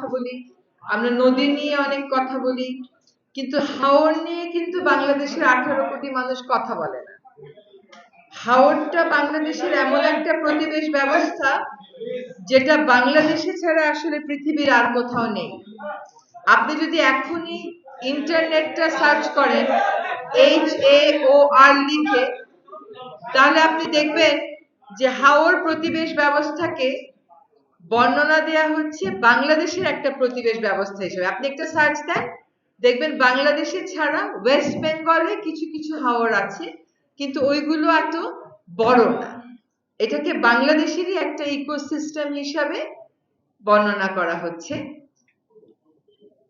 কথা বলি, আমরা নদী নিয়ে অনেক কথা বলি, কিন্তু হাওর নিয়ে কিন্তু বাংলাদেশের 18 কোটি মানুষ কথা বলে না। হাওরটা বাংলাদেশের এমন একটা প্রতিবেশ ব্যবস্থা যেটা বাংলাদেশে ছাড়া আসলে পৃথিবীর আর কোথাও নেই। আপনি যদি এখনই ইন্টারনেটটা সার্চ করেন HAOR লিখে, তাহলে আপনি দেখবেন যে হাওর প্রতিবেশ ব্যবস্থাকে বর্ণনা দেয়া হচ্ছে বাংলাদেশের একটা প্রতিবেশ ব্যবস্থা হিসেবে। আপনি একটা সার্চ দেন, দেখবেন বাংলাদেশে ছাড়া ওয়েস্ট বেঙ্গলে কিছু কিছু হাওর আছে, কিন্তু ওইগুলো এত বড় না। এটাকে বাংলাদেশেরই একটা ইকোসিস্টেম হিসাবে বর্ণনা করা হচ্ছে।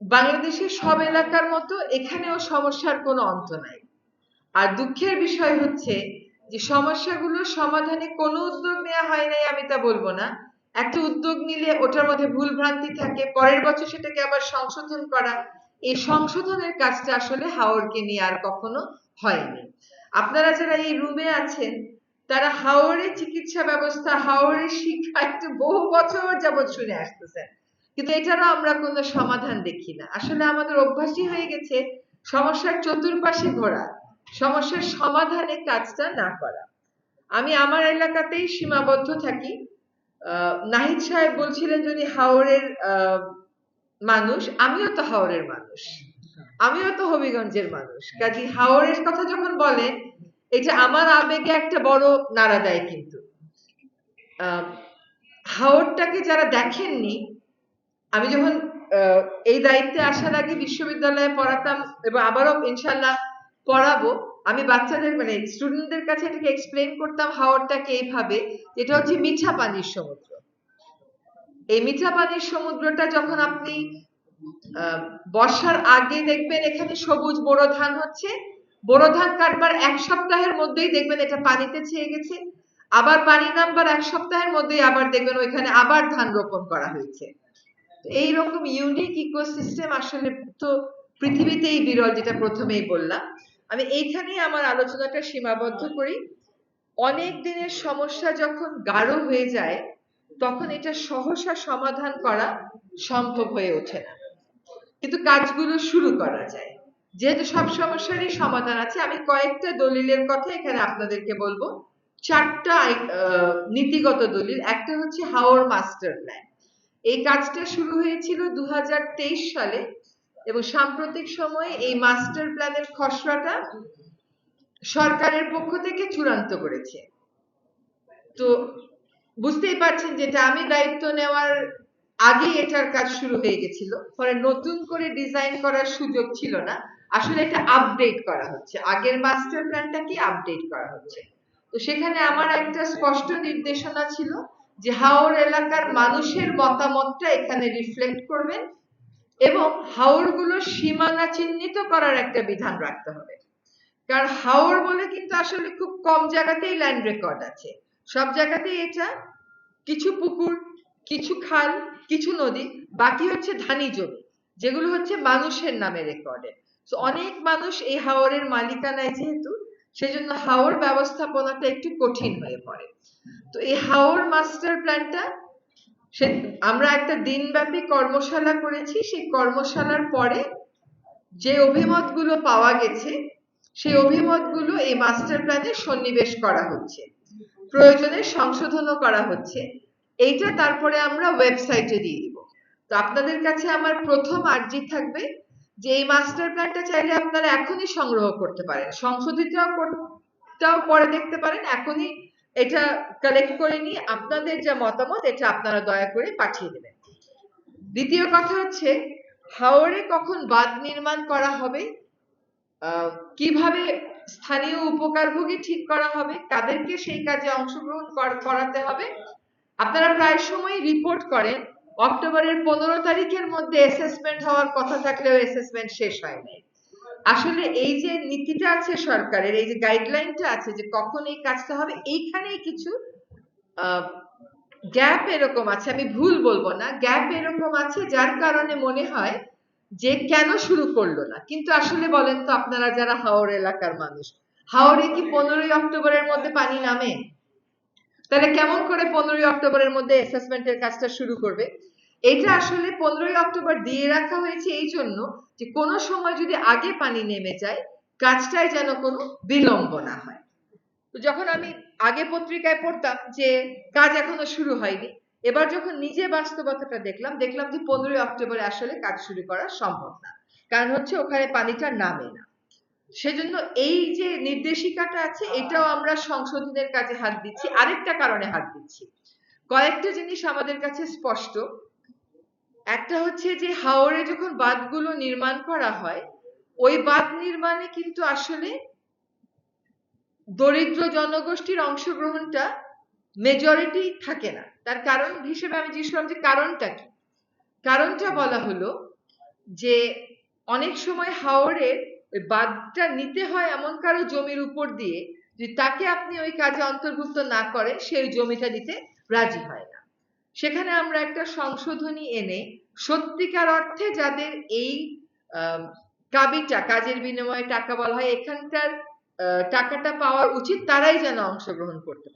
বাংলাদেশের সব এলাকার মতো এখানেও সমস্যার কোনো অন্ত নাই। আর দুঃখের বিষয় হচ্ছে যে সমস্যাগুলোর সমাধানে কোনো উদ্যোগ নেওয়া হয় নাই, আমি তা বলবো না। একটা উদ্যোগ নিলে ওটার মধ্যে ভুল ভ্রান্তি থাকে, পরের বছর সেটাকে আবার সংশোধন করা, এই সংশোধনের কাজটা আসলে হাওরকে নিয়ে আর কখনো হয়নি। আপনারা যারা এই রুমে আছেন তারা হাওরের চিকিৎসা ব্যবস্থা, হাওরের শিক্ষা একটু বহু বছর যাবৎ শুনে আসতেছেন, কিন্তু এটারও আমরা কোনো সমাধান দেখি না। আসলে আমাদের অভ্যাসই হয়ে গেছে সমস্যার চতুর্পাশে ঘোরা, সমস্যার সমাধানে কাজটা না করা। আমি আমার এলাকাতেই সীমাবদ্ধ থাকি। নাহিদ সাহেব বলছিলেন যদি হাওরের মানুষ, আমিও তো হাওরের মানুষ, আমিও তো হবিগঞ্জের মানুষ, কাজী হাওরের কথা যখন বলেন এটা আমার আবেগে একটা বড় নাড়া দেয়। কিন্তু হাওরটাকে যারা দেখেননি, আমি যখন এই দায়িত্বে আসার আগে বিশ্ববিদ্যালয়ে পড়াতাম এবং আবারও ইনশাল্লাহ পড়াবো, আমি বাচ্চাদের মানে স্টুডেন্টদের কাছে এটাকে এক্সপ্লেন করতাম হাওরটাকে এইভাবে, এটা হচ্ছে মিঠা পানির সমুদ্র। এই মিঠা পানির সমুদ্রটা যখন আপনি বর্ষার আগে দেখবেন এখানে সবুজ বোরো ধান হচ্ছে, বোরো ধান কাটবার 1 সপ্তাহের মধ্যেই দেখবেন এটা পানিতে ছেয়ে গেছে, আবার পানি নামবার 1 সপ্তাহের মধ্যেই আবার দেখবেন ওইখানে আবার ধান রোপণ করা হয়েছে। এইরকম ইউনিক ইকোসিস্টেম আসলে তো পৃথিবীতেই বিরল, যেটা প্রথমেই বললাম। আমি এইখানেই আমার আলোচনাটা সীমাবদ্ধ করি। অনেক দিনের সমস্যা যখন গাঢ় হয়ে যায় তখন এটা সহসা সমাধান করা সম্ভব হয়ে ওঠে না, কিন্তু কাজগুলো শুরু করা যায়। যেহেতু সব সমস্যারই সমাধান আছে, আমি কয়েকটা দলিলের কথা এখানে আপনাদেরকে বলবো। 4টা নীতিগত দলিল। একটা হচ্ছে হাওর মাস্টার প্ল্যান। এই কাজটা শুরু হয়েছিল 2023 সালে এবং সাম্প্রতিক সময়ে এই মাস্টার প্ল্যানের খসড়াটা সরকারের পক্ষ থেকে চূড়ান্ত করেছে। তো বুঝতেই পারছেন যেটা আমি দায়িত্ব নেওয়ার আগে এটার কাজ শুরু হয়ে গেছিল, ফলে নতুন করে ডিজাইন করার সুযোগ ছিল না, আসলে এটা আপডেট করা হচ্ছে, আগের মাস্টার প্ল্যানটাকে আপডেট করা হচ্ছে। তো সেখানে আমার একটা স্পষ্ট নির্দেশনা ছিল যে হাওর এলাকার মানুষের মতামতটা এখানে রিফ্লেক্ট করবেন এবং হাওরগুলোর সীমানা চিহ্নিত করার একটা বিধান রাখতে হবে। কারণ হাওর বলে কিন্তু আসলে খুব কম জায়গাতেই ল্যান্ড রেকর্ড আছে, সব জায়গাতেই এটা কিছু পুকুর, কিছু খাল, কিছু নদী, বাকি হচ্ছে ধানি জমি, যেগুলো হচ্ছে মানুষের নামে রেকর্ডেড। তো অনেক মানুষ এই হাওরের মালিকানায়, যেহেতু সেজন্য হাওর ব্যবস্থাপনাটা একটু কঠিন হয়ে পড়ে। তো এই হাওর মাস্টার প্ল্যানটা আমরা একটা দিনব্যাপী কর্মশালা করেছি। সেই কর্মশালার পরে যে অভিমতগুলো পাওয়া গেছে সেই অভিমতগুলো এই মাস্টার প্ল্যানে সন্নিবেশ করা হচ্ছে, প্রয়োজনে সংশোধনও করা হচ্ছে। এইটা তারপরে আমরা ওয়েবসাইটে দিয়ে দিব। তো আপনাদের কাছে আমার প্রথম আর্জি থাকবে যে এই মাস্টার প্ল্যানটা চাইলে আপনারা এখনই সংগ্রহ করতে পারেন, সংশোধিতটাও পরে দেখতে পারেন, এখনই এটা কালেক্ট করে নিয়ে আপনাদের যা মতামত এটা আপনারা দয়া করে পাঠিয়ে দেবেন। দ্বিতীয় কথা হচ্ছে হাওরে কখন বাঁধ নির্মাণ করা হবে, কিভাবে স্থানীয় উপকারভোগী ঠিক করা হবে, কাদেরকে সেই কাজে অংশগ্রহণ করাতে হবে। আপনারা প্রায় সময় রিপোর্ট করেন অক্টোবরের 15 তারিখের মধ্যে অ্যাসেসমেন্ট হওয়ার কথা থাকলেও অ্যাসেসমেন্ট শেষ হয় নাই। আসলে এই যে নীতিটা আছে সরকারের, এই যে গাইডলাইনটা আছে যে কখন এই কাজটা হবে, এইখানেই কিছু গ্যাপ এরকম আছে, আমি ভুল বলবো না, গ্যাপ এরকম আছে যার কারণে মনে হয় যে কেন শুরু করলো না। কিন্তু আসলে বলেন তো আপনারা যারা হাওর এলাকার মানুষ, হাওরে কি 15ই অক্টোবরের মধ্যে পানি নামে? তাহলে কেমন করে 15ই অক্টোবরের মধ্যে অ্যাসেসমেন্টের কাজটা শুরু করবে? এটা আসলে 15ই অক্টোবর দিয়ে রাখা হয়েছে এই জন্য যে কোনো সময় যদি আগে পানি নেমে যায় কাজটায় যেন কোনো বিলম্ব না হয়। তো যখন আমি আগে পত্রিকায় পড়তাম যে কাজ এখনো শুরু হয়নি, এবার যখন নিজে বাস্তবতাটা দেখলাম যে 15ই অক্টোবরে আসলে কাজ শুরু করা সম্ভব না, কারণ হচ্ছে ওখানে পানিটা নামে না। সেজন্য এই যে নির্দেশিকাটা আছে এটাও আমরা সংশোধনের কাজে হাত দিচ্ছি, আরেকটা কারণে হাত দিচ্ছি। কয়েকটা জিনিস আমাদের কাছে স্পষ্ট। একটা হচ্ছে যে হাওরে যখন বাঁধগুলো নির্মাণ করা হয় ওই বাঁধ নির্মাণে কিন্তু আসলে দরিদ্র জনগোষ্ঠীর অংশগ্রহণটা মেজরিটি থাকে না। তার কারণ হিসেবে আমি জিজ্ঞেস করলাম যে কারণটা কি। কারণটা বলা হলো যে অনেক সময় হাওরের ওই বাঁধটা নিতে হয় এমন কারো জমির উপর দিয়ে যে তাকে আপনি ওই কাজে অন্তর্ভুক্ত না করেন সেই জমিটা দিতে রাজি হয় না। সেখানে আমরা একটা সংশোধনী এনে সত্যিকার অর্থে যাদের এই কাবিটা কাজের বিনিময়ে টাকা বলা হয় এখানকার টাকাটা পাওয়ার উচিত তারাই যেন অংশগ্রহণ করতে পারে।